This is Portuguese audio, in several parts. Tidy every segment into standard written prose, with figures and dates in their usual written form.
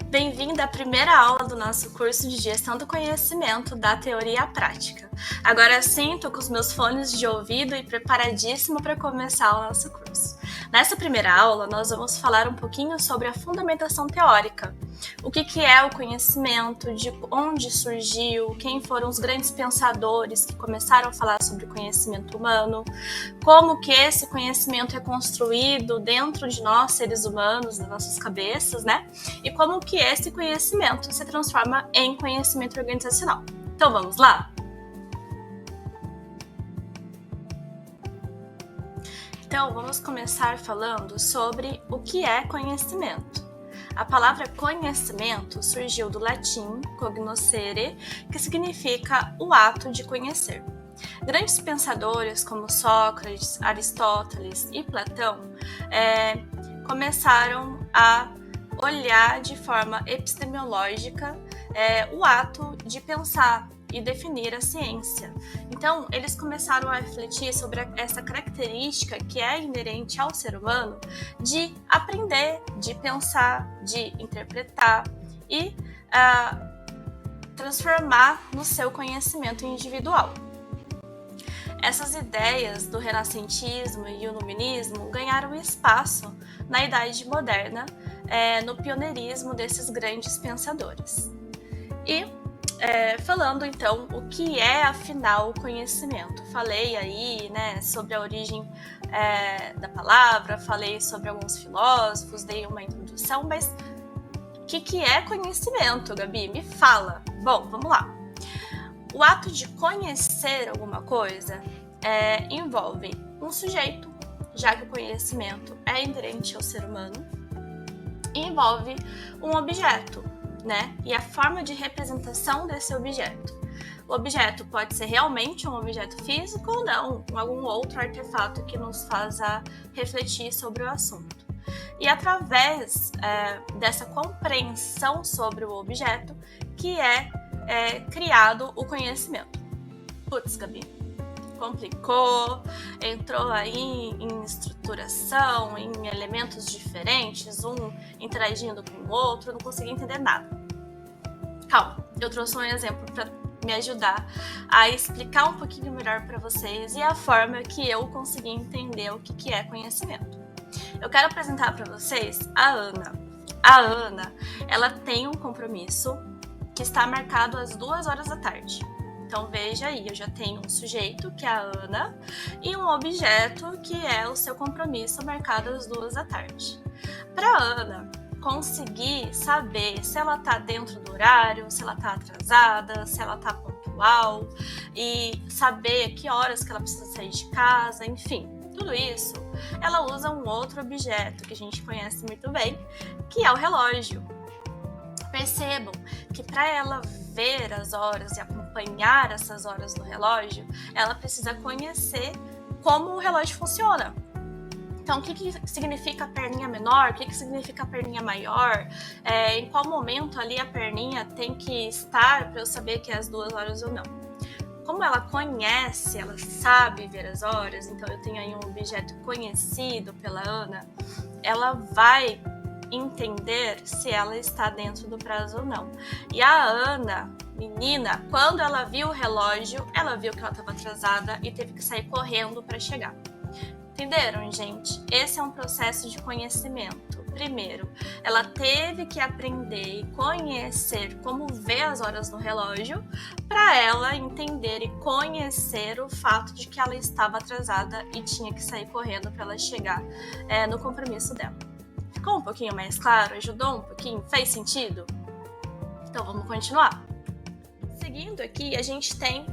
Bem-vinda à primeira aula do nosso curso de Gestão do Conhecimento da Teoria à Prática. Agora sim, estou com os meus fones de ouvido e preparadíssima para começar o nosso curso. Nessa primeira aula, nós vamos falar um pouquinho sobre a fundamentação teórica. O que é o conhecimento, de onde surgiu, quem foram os grandes pensadores que começaram a falar sobre o conhecimento humano, como que esse conhecimento é construído dentro de nós, seres humanos, das nossas cabeças, né? E como que esse conhecimento se transforma em conhecimento organizacional. Então vamos lá? Então vamos começar falando sobre o que é conhecimento. A palavra conhecimento surgiu do latim cognoscere, que significa o ato de conhecer. Grandes pensadores como Sócrates, Aristóteles e Platão começaram a olhar de forma epistemológica o ato de pensar e definir a ciência. Então, eles começaram a refletir sobre essa característica que é inerente ao ser humano de aprender, de pensar, de interpretar e transformar no seu conhecimento individual. Essas ideias do renascentismo e iluminismo ganharam espaço na Idade Moderna, no pioneirismo desses grandes pensadores. E falando então o que é afinal o conhecimento. Falei aí, né, sobre a origem da palavra, falei sobre alguns filósofos, dei uma introdução, mas o que é conhecimento, Gabi? Me fala. Bom, vamos lá. O ato de conhecer alguma coisa envolve um sujeito, já que o conhecimento é inerente ao ser humano, e envolve um objeto, né? E a forma de representação desse objeto. O objeto pode ser realmente um objeto físico ou não, algum outro artefato que nos faça refletir sobre o assunto. E através dessa compreensão sobre o objeto que é criado o conhecimento. Putz, Gabi, complicou, entrou aí em estruturação, em elementos diferentes, um interagindo com o outro, não consegui entender nada. Calma, eu trouxe um exemplo para me ajudar a explicar um pouquinho melhor para vocês e a forma que eu consegui entender o que é conhecimento. Eu quero apresentar para vocês a Ana. A Ana, ela tem um compromisso que está marcado às 2h da tarde. Então veja aí, eu já tenho um sujeito, que é a Ana, e um objeto, que é o seu compromisso marcado às 2h da tarde. Para a Ana conseguir saber se ela está dentro do horário, se ela está atrasada, se ela está pontual, e saber que horas que ela precisa sair de casa, enfim, tudo isso, ela usa um outro objeto que a gente conhece muito bem, que é o relógio. Percebam que para ela ver as horas e acompanhar essas horas no relógio, ela precisa conhecer como o relógio funciona. Então, o que significa a perninha menor? O que significa a perninha maior? Em qual momento ali a perninha tem que estar para eu saber que é às 2h ou não? Como ela conhece, ela sabe ver as horas, então eu tenho aí um objeto conhecido pela Ana, ela vai entender se ela está dentro do prazo ou não. E a Ana, menina, quando ela viu o relógio, ela viu que ela estava atrasada e teve que sair correndo para chegar. Entenderam, gente? Esse é um processo de conhecimento. Primeiro, ela teve que aprender e conhecer como ver as horas no relógio para ela entender e conhecer o fato de que ela estava atrasada e tinha que sair correndo para ela chegar no compromisso dela. Ficou um pouquinho mais claro? Ajudou um pouquinho? Fez sentido? Então vamos continuar. Seguindo aqui, a gente tem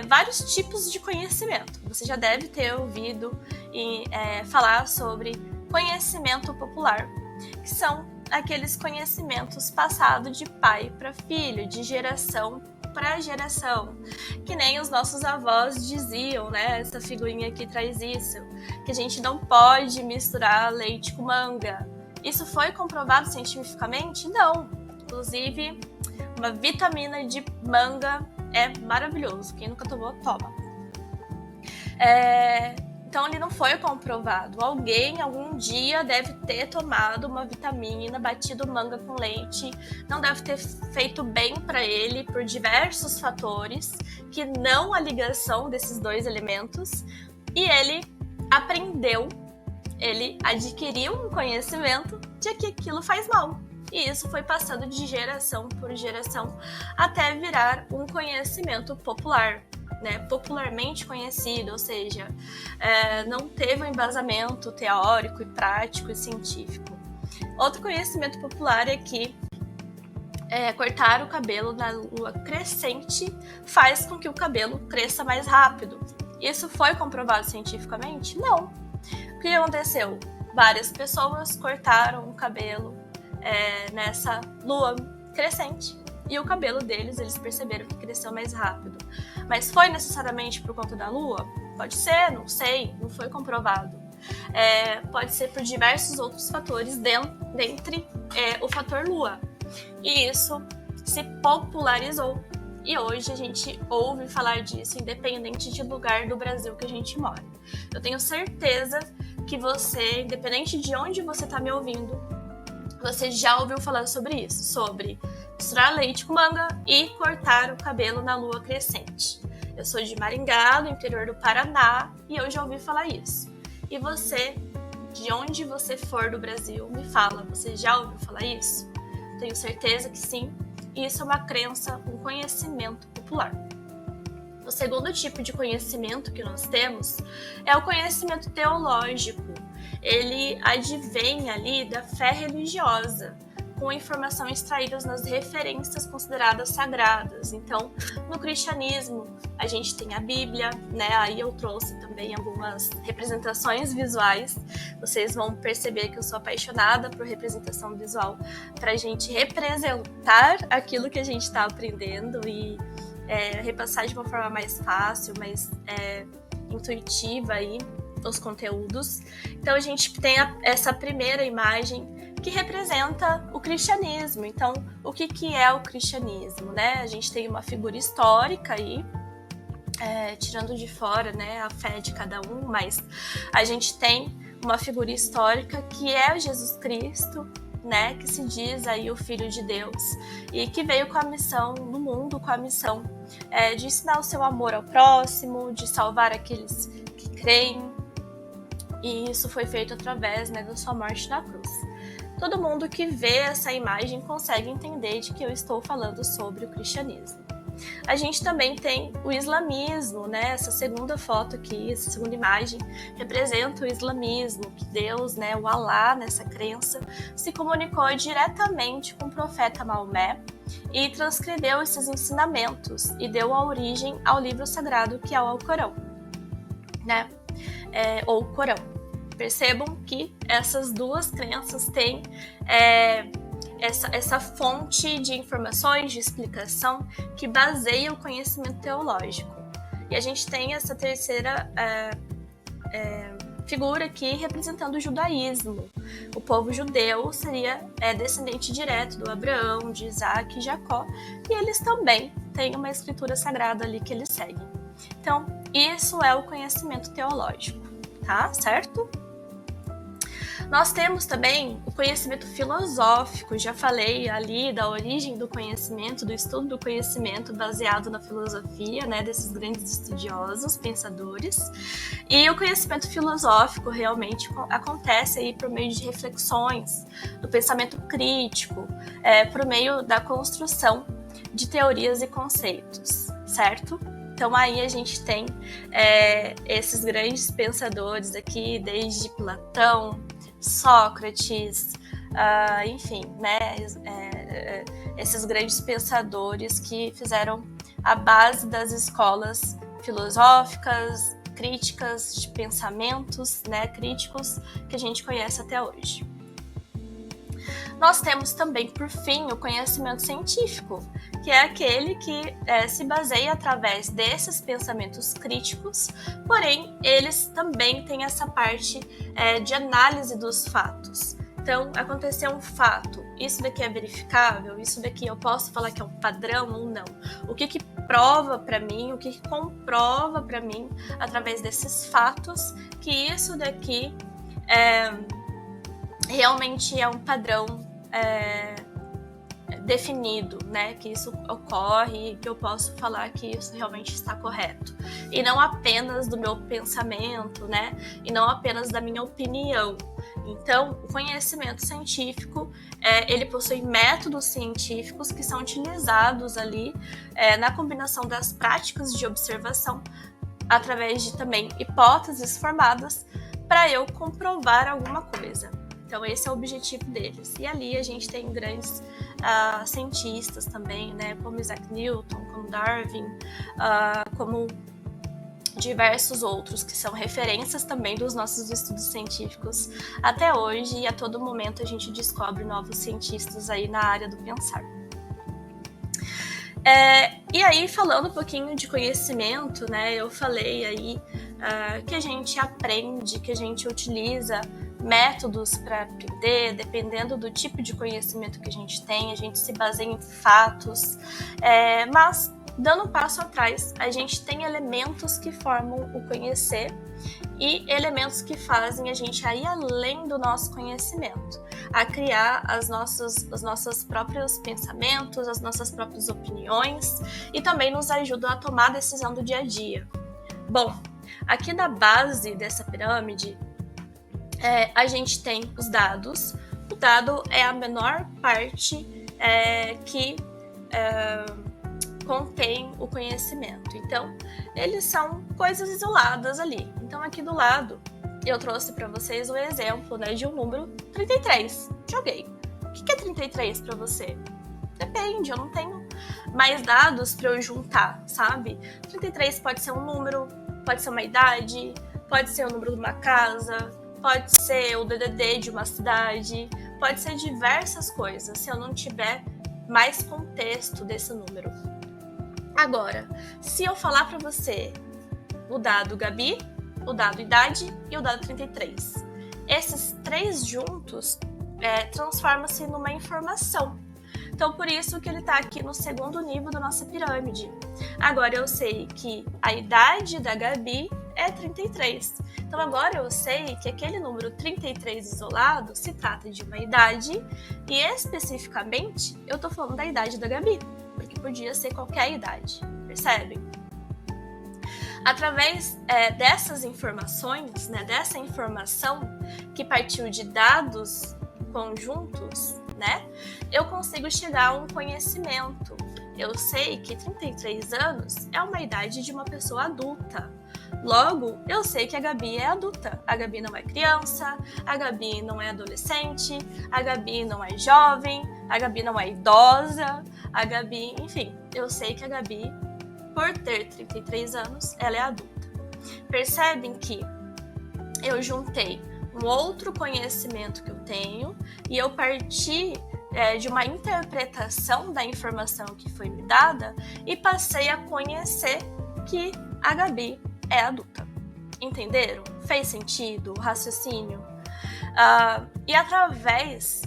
vários tipos de conhecimento. Você já deve ter ouvido falar sobre conhecimento popular, que são aqueles conhecimentos passados de pai para filho, de geração para geração, que nem os nossos avós diziam, né? Essa figurinha aqui traz isso, que a gente não pode misturar leite com manga. Isso foi comprovado cientificamente? Não. Inclusive, uma vitamina de manga é maravilhoso. Quem nunca tomou, toma. Então ele não foi comprovado. Alguém algum dia deve ter tomado uma vitamina, batido manga com leite, não deve ter feito bem para ele por diversos fatores, que não a ligação desses dois elementos, e ele aprendeu, ele adquiriu um conhecimento de que aquilo faz mal. E isso foi passando de geração por geração até virar um conhecimento popular, né, popularmente conhecido, ou seja, não teve um embasamento teórico e prático e científico. Outro conhecimento popular é que cortar o cabelo na lua crescente faz com que o cabelo cresça mais rápido. Isso foi comprovado cientificamente? Não. O que aconteceu? Várias pessoas cortaram o cabelo nessa lua crescente e o cabelo deles, eles perceberam que cresceu mais rápido. Mas foi necessariamente por conta da lua? Pode ser, não sei, não foi comprovado. Pode ser por diversos outros fatores dentre o fator lua. E isso se popularizou. E hoje a gente ouve falar disso independente de lugar do Brasil que a gente mora. Eu tenho certeza que você, independente de onde você está me ouvindo, você já ouviu falar sobre isso, sobre misturar leite com manga e cortar o cabelo na lua crescente. Eu sou de Maringá, no interior do Paraná, e eu já ouvi falar isso. E você, de onde você for do Brasil, me fala, você já ouviu falar isso? Tenho certeza que sim, e isso é uma crença, um conhecimento popular. O segundo tipo de conhecimento que nós temos é o conhecimento teológico. Ele advém ali da fé religiosa, com informação extraídas nas referências consideradas sagradas. Então, no cristianismo, a gente tem a Bíblia, né? Aí eu trouxe também algumas representações visuais. Vocês vão perceber que eu sou apaixonada por representação visual, para a gente representar aquilo que a gente está aprendendo e repassar de uma forma mais fácil, mais intuitiva aí os conteúdos. Então a gente tem essa primeira imagem que representa o cristianismo. Então, o que é o cristianismo, né? A gente tem uma figura histórica aí, tirando de fora, né, a fé de cada um, mas a gente tem uma figura histórica que é Jesus Cristo, né, que se diz aí o Filho de Deus e que veio com a missão no mundo, com a missão de ensinar o seu amor ao próximo, de salvar aqueles que creem, e isso foi feito através, né, da sua morte na cruz. Todo mundo que vê essa imagem consegue entender de que eu estou falando sobre o cristianismo. A gente também tem o islamismo, né? Essa segunda foto aqui, essa segunda imagem, representa o islamismo, que Deus, né, o Alá, nessa crença, se comunicou diretamente com o profeta Maomé e transcreveu esses ensinamentos e deu a origem ao livro sagrado que é o Alcorão, né? Ou Corão. Percebam que essas duas crenças têm essa fonte de informações, de explicação, que baseia o conhecimento teológico. E a gente tem essa terceira figura aqui representando o judaísmo. O povo judeu seria descendente direto do Abraão, de Isaac e Jacó, e eles também têm uma escritura sagrada ali que eles seguem. Então, isso é o conhecimento teológico, tá? Certo? Nós temos também o conhecimento filosófico, já falei ali da origem do conhecimento, do estudo do conhecimento baseado na filosofia, né, desses grandes estudiosos, pensadores. E o conhecimento filosófico realmente acontece aí por meio de reflexões, do pensamento crítico, por meio da construção de teorias e conceitos, certo? Então aí a gente tem esses grandes pensadores aqui, desde Platão, Sócrates, enfim, né, esses grandes pensadores que fizeram a base das escolas filosóficas, críticas, de pensamentos, né, críticos que a gente conhece até hoje. Nós temos também, por fim, o conhecimento científico, que é aquele que se baseia através desses pensamentos críticos, porém, eles também têm essa parte de análise dos fatos. Então, aconteceu um fato, isso daqui é verificável, isso daqui eu posso falar que é um padrão ou não? O que prova para mim, o que comprova para mim, através desses fatos, que isso daqui realmente é um padrão definido, né? Que isso ocorre e que eu posso falar que isso realmente está correto. E não apenas do meu pensamento, né? E não apenas da minha opinião. Então, o conhecimento científico, ele possui métodos científicos que são utilizados ali na combinação das práticas de observação, através de também hipóteses formadas para eu comprovar alguma coisa. Então, esse é o objetivo deles. E ali a gente tem grandes cientistas também, né, como Isaac Newton, como Darwin, como diversos outros que são referências também dos nossos estudos científicos até hoje, e a todo momento a gente descobre novos cientistas aí na área do pensar. E aí, falando um pouquinho de conhecimento, né, eu falei aí que a gente aprende, que a gente utiliza métodos para aprender, dependendo do tipo de conhecimento que a gente se baseia em fatos, mas dando um passo atrás, a gente tem elementos que formam o conhecer e elementos que fazem a gente ir além do nosso conhecimento, a criar os nossos próprios pensamentos, as nossas próprias opiniões, e também nos ajudam a tomar a decisão do dia a dia. Bom, aqui na base dessa pirâmide, a gente tem os dados. O dado é a menor parte que contém o conhecimento. Então, eles são coisas isoladas ali. Então, aqui do lado, eu trouxe para vocês o exemplo, né, de um número 33. Joguei. O que é 33 para você? Depende, eu não tenho mais dados para eu juntar, sabe? 33 pode ser um número, pode ser uma idade, pode ser o número de uma casa, pode ser o DDD de uma cidade, pode ser diversas coisas, se eu não tiver mais contexto desse número. Agora, se eu falar para você o dado Gabi, o dado idade e o dado 33, esses três juntos transformam-se numa informação. Então, por isso que ele está aqui no segundo nível da nossa pirâmide. Agora, eu sei que a idade da Gabi é 33. Então, agora eu sei que aquele número 33 isolado se trata de uma idade e, especificamente, eu estou falando da idade da Gabi, porque podia ser qualquer idade, percebem? Através dessas informações, né, dessa informação que partiu de dados conjuntos, né, eu consigo chegar a um conhecimento. Eu sei que 33 anos é uma idade de uma pessoa adulta. Logo, eu sei que a Gabi é adulta. A Gabi não é criança, a Gabi não é adolescente, a Gabi não é jovem, a Gabi não é idosa, a Gabi, enfim, eu sei que a Gabi, por ter 33 anos, ela é adulta. Percebem que eu juntei um outro conhecimento que eu tenho e eu parti de uma interpretação da informação que foi me dada e passei a conhecer que a Gabi é adulta. Entenderam? Fez sentido o raciocínio? E através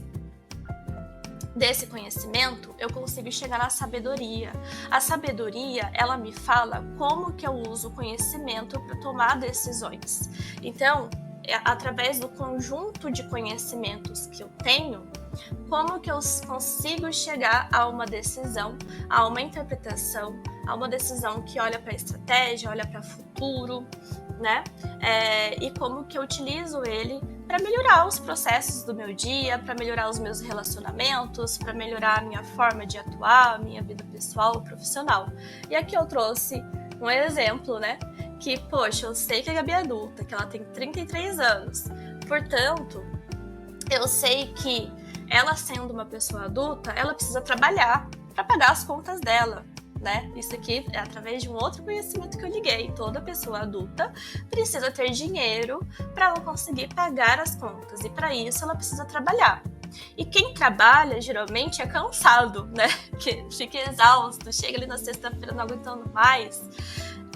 desse conhecimento, eu consigo chegar na sabedoria. A sabedoria, ela me fala como que eu uso o conhecimento para tomar decisões. Então, através do conjunto de conhecimentos que eu tenho, como que eu consigo chegar a uma decisão, a uma interpretação, a uma decisão que olha para a estratégia, olha para o futuro, né? E como que eu utilizo ele para melhorar os processos do meu dia, para melhorar os meus relacionamentos, para melhorar a minha forma de atuar, a minha vida pessoal, profissional. E aqui eu trouxe um exemplo, né? Que, poxa, eu sei que a Gabi é adulta, que ela tem 33 anos. Portanto, eu sei que ela, sendo uma pessoa adulta, ela precisa trabalhar para pagar as contas dela, né? Isso aqui é através de um outro conhecimento que eu liguei. Toda pessoa adulta precisa ter dinheiro para ela conseguir pagar as contas, e para isso ela precisa trabalhar. E quem trabalha, geralmente, é cansado, né? Que fica exausto, chega ali na sexta-feira não aguentando mais.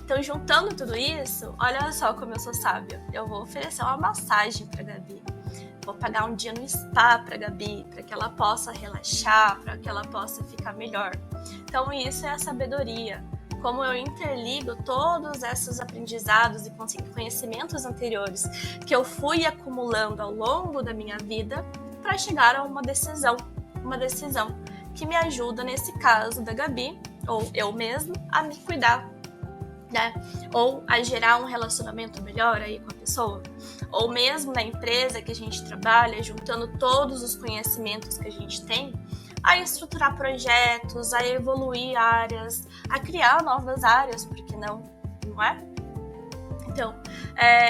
Então, juntando tudo isso, olha só como eu sou sábia. Eu vou oferecer uma massagem para a Gabi. Vou pagar um dia no spa para a Gabi, para que ela possa relaxar, para que ela possa ficar melhor. Então, isso é a sabedoria. como eu interligo todos esses aprendizados e conhecimentos anteriores que eu fui acumulando ao longo da minha vida para chegar a uma decisão que me ajuda, nesse caso da Gabi, ou eu mesma, a me cuidar, né? Ou a gerar um relacionamento melhor aí com a pessoa, ou mesmo na empresa que a gente trabalha, juntando todos os conhecimentos que a gente tem, a estruturar projetos, a evoluir áreas, a criar novas áreas, por que não é? Então,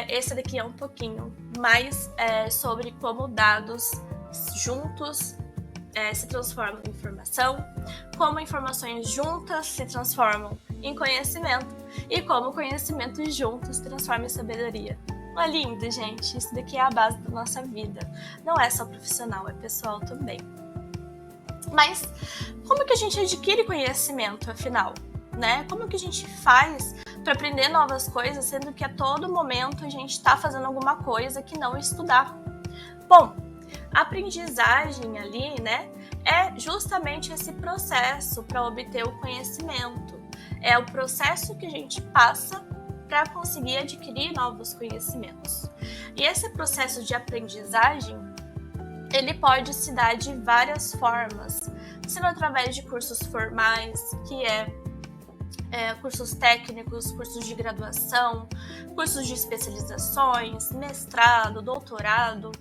esse daqui é um pouquinho mais sobre como dados juntos se transformam em informação, como informações juntas se transformam em conhecimento e como conhecimentos juntos se transformam em sabedoria. Não é lindo, gente? Isso daqui é a base da nossa vida. Não é só profissional, é pessoal também. Mas como que a gente adquire conhecimento, afinal? Né? Como que a gente faz para aprender novas coisas, sendo que a todo momento a gente está fazendo alguma coisa que não estudar? Bom, a aprendizagem ali, né, é justamente esse processo para obter o conhecimento. É o processo que a gente passa para conseguir adquirir novos conhecimentos. E esse processo de aprendizagem, ele pode se dar de várias formas, sendo através de cursos formais, que cursos técnicos, cursos de graduação, cursos de especializações, mestrado, doutorado.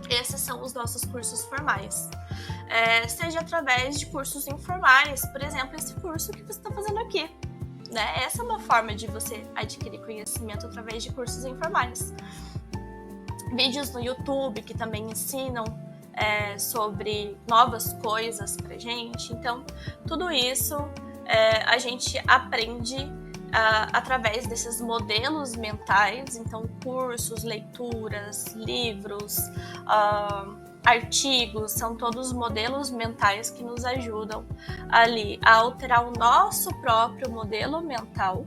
Esses são os nossos cursos formais. Seja através de cursos informais, por exemplo, esse curso que você está fazendo aqui. Né? Essa é uma forma de você adquirir conhecimento através de cursos informais. Vídeos no YouTube que também ensinam sobre novas coisas pra gente. Então, tudo isso a gente aprende através desses modelos mentais. Então, cursos, leituras, livros, artigos, são todos modelos mentais que nos ajudam ali a alterar o nosso próprio modelo mental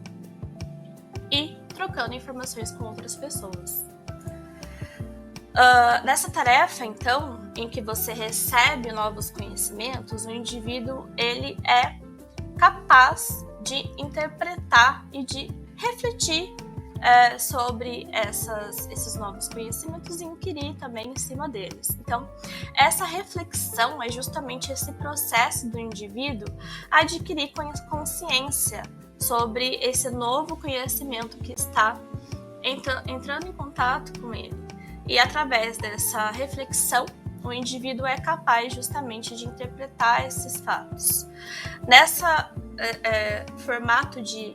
e trocando informações com outras pessoas. Nessa tarefa, então, em que você recebe novos conhecimentos, o indivíduo ele é capaz de interpretar e de refletir sobre esses novos conhecimentos e inquirir também em cima deles. Então, essa reflexão é justamente esse processo do indivíduo adquirir consciência sobre esse novo conhecimento que está entrando em contato com ele. E através dessa reflexão, o indivíduo é capaz justamente de interpretar esses fatos. Nessa formato de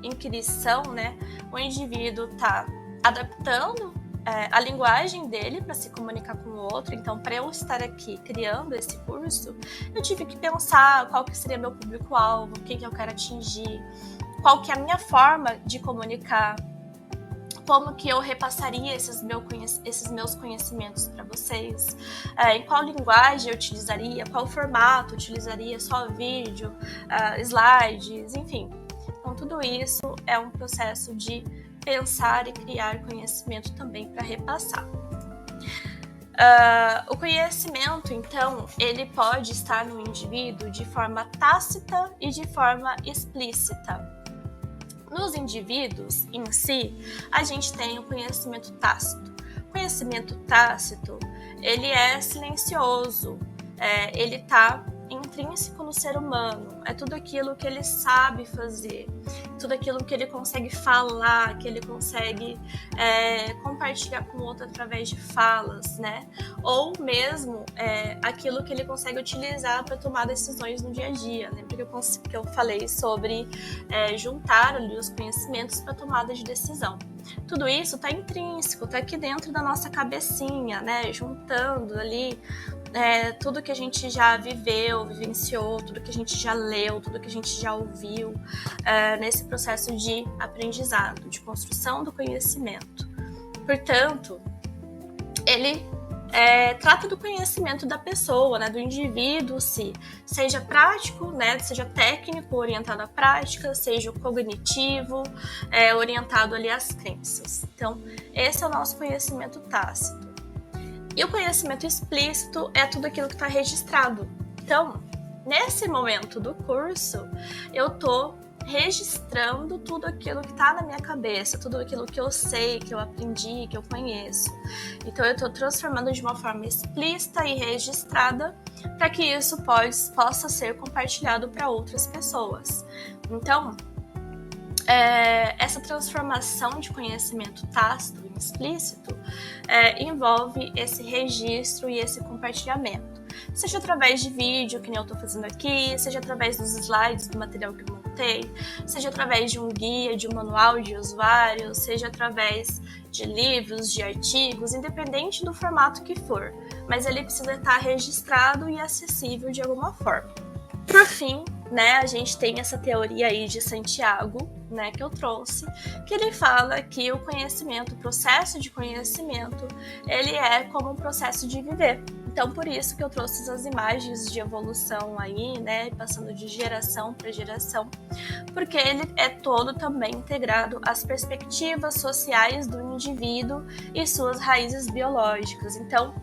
inquirição, né, o indivíduo está adaptando a linguagem dele para se comunicar com o outro. Então, para eu estar aqui criando esse curso, eu tive que pensar qual que seria meu público-alvo, o que eu quero atingir, qual que é a minha forma de comunicar, como que eu repassaria esses meus conhecimentos para vocês, em qual linguagem eu utilizaria, qual formato eu utilizaria, só vídeo, slides, enfim. Então, tudo isso é um processo de pensar e criar conhecimento também para repassar. O conhecimento, então, ele pode estar no indivíduo de forma tácita e de forma explícita. Nos indivíduos em si, a gente tem o conhecimento tácito. O conhecimento tácito, ele é silencioso, ele está intrínseco no ser humano, é tudo aquilo que ele sabe fazer, tudo aquilo que ele consegue falar, que ele consegue compartilhar com o outro através de falas, né? Ou mesmo aquilo que ele consegue utilizar para tomar decisões no dia a dia. Lembra que eu falei sobre juntar ali os conhecimentos para tomada de decisão. Tudo isso está intrínseco, está aqui dentro da nossa cabecinha, né? Juntando ali tudo que a gente já viveu, vivenciou, tudo que a gente já leu, tudo que a gente já ouviu, nesse processo de aprendizado, de construção do conhecimento. Portanto, ele trata do conhecimento da pessoa, né, do indivíduo, seja prático, né, seja técnico, orientado à prática, seja cognitivo, orientado ali às crenças. Então, esse é o nosso conhecimento tácito. E o conhecimento explícito é tudo aquilo que está registrado. Então, nesse momento do curso, eu estou registrando tudo aquilo que está na minha cabeça, tudo aquilo que eu sei, que eu aprendi, que eu conheço. Então eu estou transformando de uma forma explícita e registrada para que isso possa ser compartilhado para outras pessoas. Então, essa transformação de conhecimento tácito e explícito envolve esse registro e esse compartilhamento. Seja através de vídeo, que nem eu estou fazendo aqui, seja através dos slides do material que eu montei, seja através de um guia, de um manual de usuário, seja através de livros, de artigos, independente do formato que for, mas ele precisa estar registrado e acessível de alguma forma. Por fim, né, a gente tem essa teoria aí de Santiago, né, que eu trouxe, que ele fala que o conhecimento, o processo de conhecimento, ele é como um processo de viver. Então, por isso que eu trouxe as imagens de evolução aí, né, passando de geração para geração, porque ele é todo também integrado às perspectivas sociais do indivíduo e suas raízes biológicas. Então,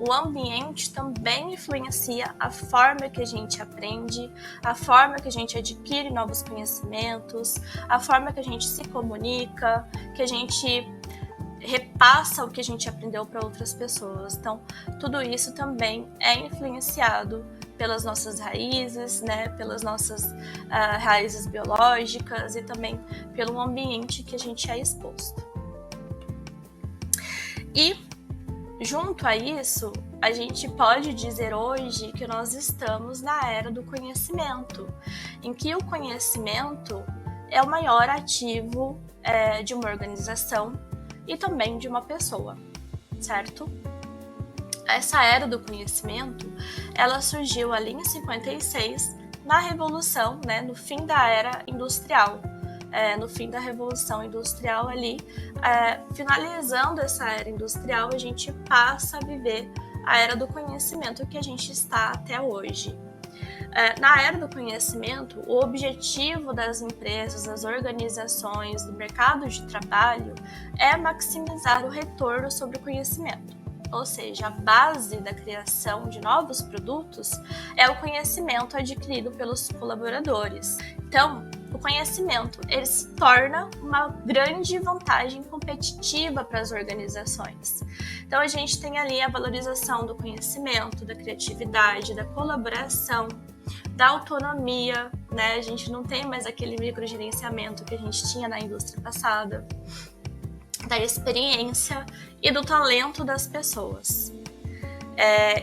o ambiente também influencia a forma que a gente aprende, a forma que a gente adquire novos conhecimentos, a forma que a gente se comunica, que a gente repassa o que a gente aprendeu para outras pessoas. Então, tudo isso também é influenciado pelas nossas raízes, né, pelas nossas raízes biológicas e também pelo ambiente que a gente é exposto. E, junto a isso, a gente pode dizer hoje que nós estamos na era do conhecimento, em que o conhecimento é o maior ativo de uma organização e também de uma pessoa, certo? Essa era do conhecimento, ela surgiu ali em 56, na Revolução, né, no fim da era industrial. No fim da Revolução Industrial ali, finalizando essa era industrial, a gente passa a viver a era do conhecimento que a gente está até hoje. Na era do conhecimento, o objetivo das empresas, das organizações, do mercado de trabalho é maximizar o retorno sobre o conhecimento. Ou seja, a base da criação de novos produtos é o conhecimento adquirido pelos colaboradores. Então, o conhecimento ele se torna uma grande vantagem competitiva para as organizações. Então, a gente tem ali a valorização do conhecimento, da criatividade, da colaboração, da autonomia, né? A gente não tem mais aquele microgerenciamento que a gente tinha na indústria passada, da experiência e do talento das pessoas.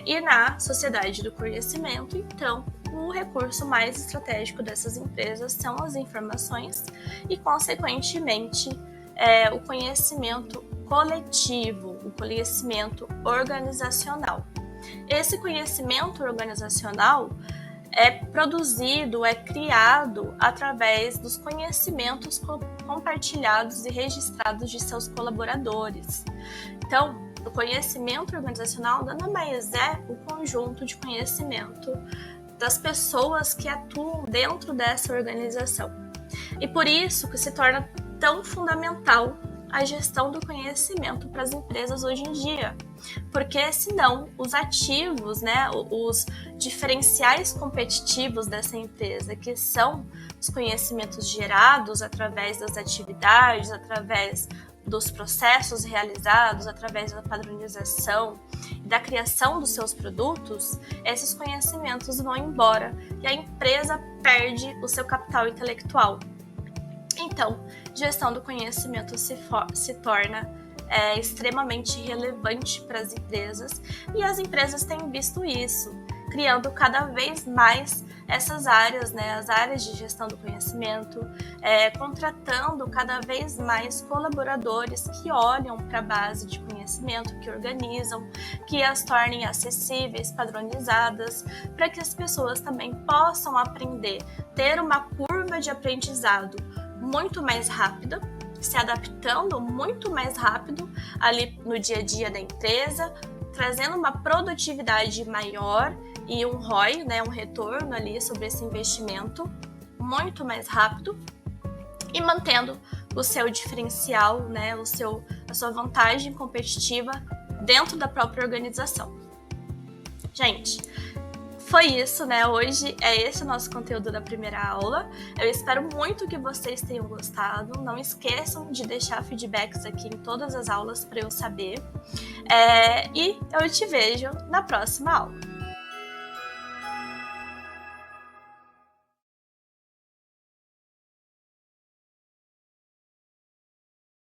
E na sociedade do conhecimento, então, o recurso mais estratégico dessas empresas são as informações e, consequentemente, o conhecimento coletivo, o conhecimento organizacional. Esse conhecimento organizacional é produzido, é criado através dos conhecimentos compartilhados e registrados de seus colaboradores. Então, o conhecimento organizacional nada mais é o conjunto de conhecimento das pessoas que atuam dentro dessa organização. E por isso que se torna tão fundamental a gestão do conhecimento para as empresas hoje em dia, porque senão os ativos, né, os diferenciais competitivos dessa empresa, que são os conhecimentos gerados através das atividades, através dos processos realizados, através da padronização e da criação dos seus produtos, esses conhecimentos vão embora e a empresa perde o seu capital intelectual. Então, gestão do conhecimento se torna extremamente relevante para as empresas e as empresas têm visto isso, criando cada vez mais essas áreas, né, as áreas de gestão do conhecimento, contratando cada vez mais colaboradores que olham para a base de conhecimento, que organizam, que as tornem acessíveis, padronizadas, para que as pessoas também possam aprender, ter uma curva de aprendizado muito mais rápida, se adaptando muito mais rápido ali no dia a dia da empresa, trazendo uma produtividade maior e um ROI, né, um retorno ali sobre esse investimento muito mais rápido e mantendo o seu diferencial, né, a sua vantagem competitiva dentro da própria organização. Gente, foi isso, né? Hoje é esse o nosso conteúdo da primeira aula. Eu espero muito que vocês tenham gostado. Não esqueçam de deixar feedbacks aqui em todas as aulas para eu saber. E eu te vejo na próxima aula.